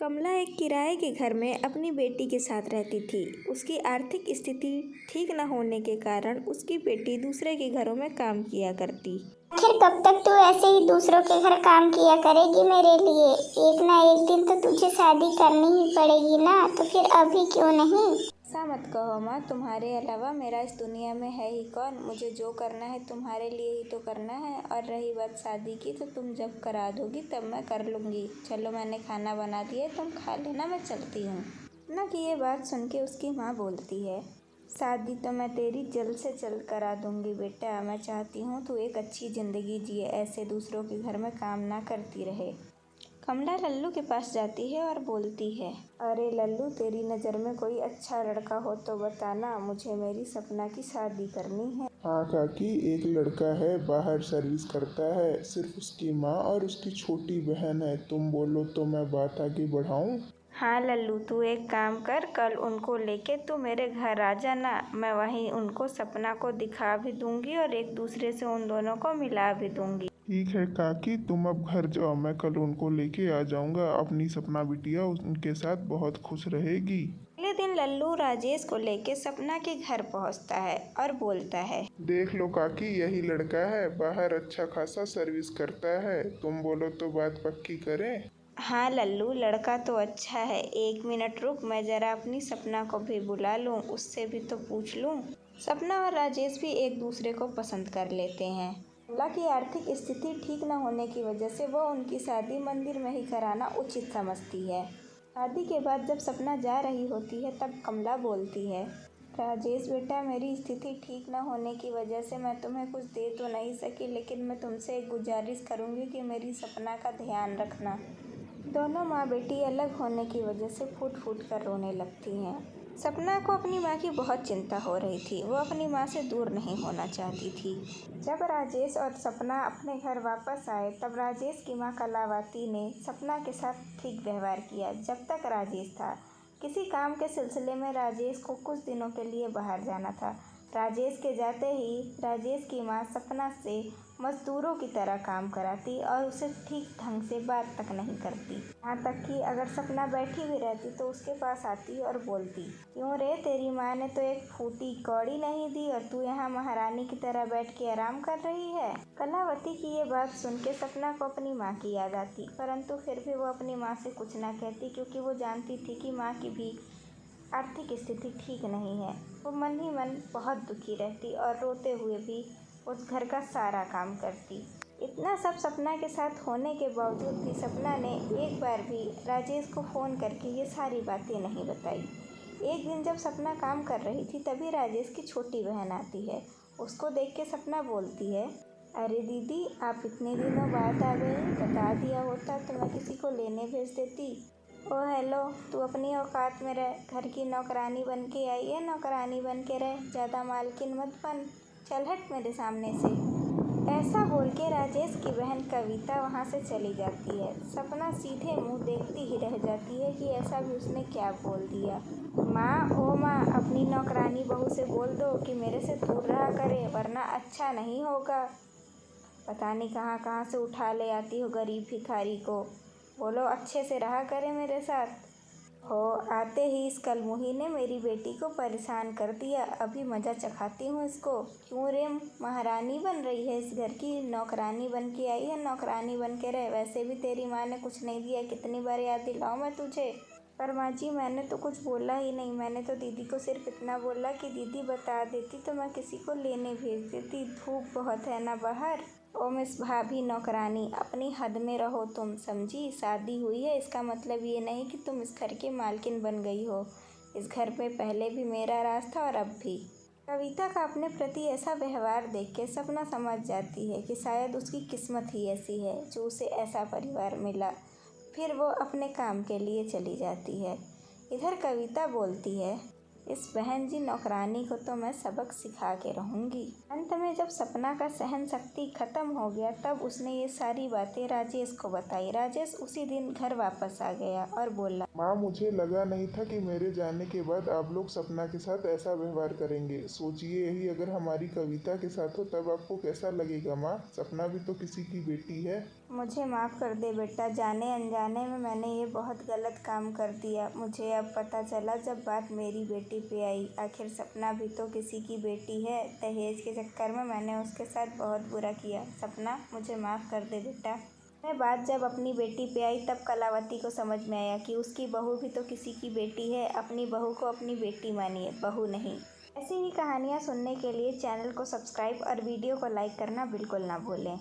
कमला एक किराए के घर में अपनी बेटी के साथ रहती थी। उसकी आर्थिक स्थिति ठीक न होने के कारण उसकी बेटी दूसरे के घरों में काम किया करती। आखिर कब तक तू ऐसे ही दूसरों के घर काम किया करेगी मेरे लिए? एक ना एक दिन तो तुझे शादी करनी ही पड़ेगी ना, तो फिर अभी क्यों नहीं? ऐसा मत कहो माँ, तुम्हारे अलावा मेरा इस दुनिया में है ही कौन। मुझे जो करना है तुम्हारे लिए ही तो करना है। और रही बात शादी की, तो तुम जब करा दोगी तब मैं कर लूँगी। चलो, मैंने खाना बना दिया, तुम खा लेना, मैं चलती हूँ। कमला की ये बात सुन के उसकी माँ बोलती है, शादी तो मैं तेरी जल्द से जल्द करा दूँगी बेटा। मैं चाहती हूँ तू एक अच्छी ज़िंदगी जिए, ऐसे दूसरों के घर में काम ना करती रहे। कमला लल्लू के पास जाती है और बोलती है, अरे लल्लू, तेरी नज़र में कोई अच्छा लड़का हो तो बताना, मुझे मेरी सपना की शादी करनी है। हाँ काकी, एक लड़का है, बाहर सर्विस करता है। सिर्फ उसकी माँ और उसकी छोटी बहन है। तुम बोलो तो मैं बात आगे बढ़ाऊँ? हाँ लल्लू, तू एक काम कर, कल उनको लेके तू मेरे घर आ जाना। मैं वहीं उनको सपना को दिखा भी दूंगी और एक दूसरे से उन दोनों को मिला भी दूंगी। ठीक है काकी, तुम अब घर जाओ, मैं कल उनको लेके आ जाऊंगा। अपनी सपना बिटिया उनके साथ बहुत खुश रहेगी। अगले दिन लल्लू राजेश को लेके सपना के घर पहुंचता है और बोलता है, देख लो काकी, यही लड़का है, बाहर अच्छा खासा सर्विस करता है। तुम बोलो तो बात पक्की करें? हाँ लल्लू, लड़का तो अच्छा है। 1 मिनट रुक, मैं ज़रा अपनी सपना को भी बुला लूँ, उससे भी तो पूछ लूँ। सपना और राजेश भी एक दूसरे को पसंद कर लेते हैं। कमला की आर्थिक स्थिति ठीक न होने की वजह से वह उनकी शादी मंदिर में ही कराना उचित समझती है। शादी के बाद जब सपना जा रही होती है तब कमला बोलती है, राजेश बेटा, मेरी स्थिति ठीक न होने की वजह से मैं तुम्हें कुछ दे तो नहीं सकी, लेकिन मैं तुमसे एक गुजारिश करूँगी कि मेरी सपना का ध्यान रखना। दोनों माँ बेटी अलग होने की वजह से फूट फूट कर रोने लगती हैं। सपना को अपनी माँ की बहुत चिंता हो रही थी। वो अपनी माँ से दूर नहीं होना चाहती थी। जब राजेश और सपना अपने घर वापस आए तब राजेश की माँ कलावती ने सपना के साथ ठीक व्यवहार किया। जब तक राजेश था, किसी काम के सिलसिले में राजेश को कुछ दिनों के लिए बाहर जाना था। राजेश के जाते ही राजेश की माँ सपना से मजदूरों की तरह काम कराती और उसे ठीक ढंग से बात तक नहीं करती। यहाँ तक कि अगर सपना बैठी भी रहती तो उसके पास आती और बोलती, क्यों रे, तेरी माँ ने तो एक फूटी कौड़ी नहीं दी और तू यहाँ महारानी की तरह बैठ के आराम कर रही है। कलावती की ये बात सुन के सपना को अपनी माँ की याद आती, परंतु फिर भी वो अपनी माँ से कुछ ना कहती, क्योंकि वो जानती थी कि माँ की भी आर्थिक स्थिति ठीक नहीं है। वो मन ही मन बहुत दुखी रहती और रोते हुए भी उस घर का सारा काम करती। इतना सब सपना के साथ होने के बावजूद भी सपना ने एक बार भी राजेश को फ़ोन करके ये सारी बातें नहीं बताई। एक दिन जब सपना काम कर रही थी तभी राजेश की छोटी बहन आती है। उसको देख के सपना बोलती है, अरे दीदी, आप इतने दिनों बाद आ गई, बता दिया होता तो मैं किसी को लेने भेज देती। ओ हेलो, तू अपनी औकात में रह, घर की नौकरानी बन के आई है, नौकरानी बन के रह, ज़्यादा मालकिन मत बन, चल हट मेरे सामने से। ऐसा बोल के राजेश की बहन कविता वहाँ से चली जाती है। सपना सीधे मुंह देखती ही रह जाती है कि ऐसा भी उसने क्या बोल दिया। माँ, ओ माँ, अपनी नौकरानी बहू से बोल दो कि मेरे से दूर रहा करे, वरना अच्छा नहीं होगा। पता नहीं कहाँ कहाँ से उठा ले आती हो गरीब भिखारी को। बोलो अच्छे से रहा करे मेरे साथ। हो, आते ही इस कलमुही ने मेरी बेटी को परेशान कर दिया। अभी मज़ा चखाती हूँ इसको। क्यों रे, महारानी बन रही है इस घर की, नौकरानी बन के आई है, नौकरानी बन के रहे। वैसे भी तेरी माँ ने कुछ नहीं दिया, कितनी बार याद दिलाऊं मैं तुझे। पर माँ जी, मैंने तो कुछ बोला ही नहीं। मैंने तो दीदी को सिर्फ इतना बोला कि दीदी बता देती तो मैं किसी को लेने भेज देती। धूप बहुत है ना बाहर। ओ मिस भाभी नौकरानी, अपनी हद में रहो तुम, समझी? शादी हुई है, इसका मतलब ये नहीं कि तुम इस घर की मालकिन बन गई हो। इस घर पे पहले भी मेरा राज था और अब भी। कविता का अपने प्रति ऐसा व्यवहार देख के सपना समझ जाती है कि शायद उसकी किस्मत ही ऐसी है जो उसे ऐसा परिवार मिला। फिर वो अपने काम के लिए चली जाती है। इधर कविता बोलती है, इस बहन जी नौकरानी को तो मैं सबक सिखा के रहूँगी। अंत में जब सपना का सहन शक्ति खत्म हो गया तब उसने ये सारी बातें राजेश को बताई। राजेश उसी दिन घर वापस आ गया और बोला, माँ, मुझे लगा नहीं था कि मेरे जाने के बाद आप लोग सपना के साथ ऐसा व्यवहार करेंगे। सोचिए, यही अगर हमारी कविता के साथ हो तब आपको कैसा लगेगा माँ? सपना भी तो किसी की बेटी है। मुझे माफ़ कर दे बेटा, जाने अनजाने में मैंने ये बहुत गलत काम कर दिया। मुझे अब पता चला जब बात मेरी बेटी पे आई। आखिर सपना भी तो किसी की बेटी है। दहेज के चक्कर में मैंने उसके साथ बहुत बुरा किया। सपना, मुझे माफ़ कर दे बेटा। मैं बात जब अपनी बेटी पे आई तब कलावती को समझ में आया कि उसकी बहू भी तो किसी की बेटी है। अपनी बहू को अपनी बेटी मानिए, बहू नहीं। ऐसी ही कहानियाँ सुनने के लिए चैनल को सब्सक्राइब और वीडियो को लाइक करना बिल्कुल ना भूलें।